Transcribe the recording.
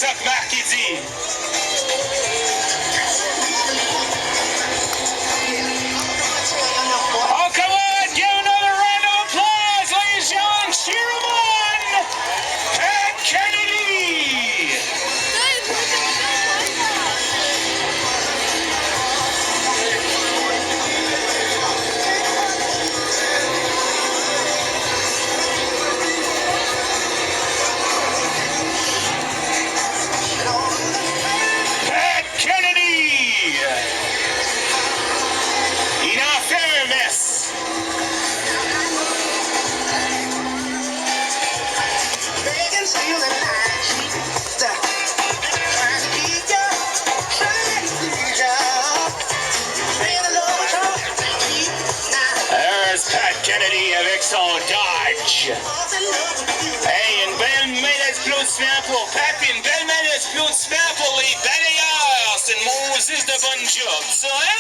Isaac McKenzie. Oh, come on, give another round of applause, ladies and gentlemen. Cheer him on, Pat Kennedy. Pat Kennedy. Enough fairness. There's Pat Kennedy of Exxon Dodge. Hey, en Bellemanes-Blod-Sverpo. Papi, en Bellemanes-Blod-Sverpo i Badajas en Moses de Bon Job. Så, ja.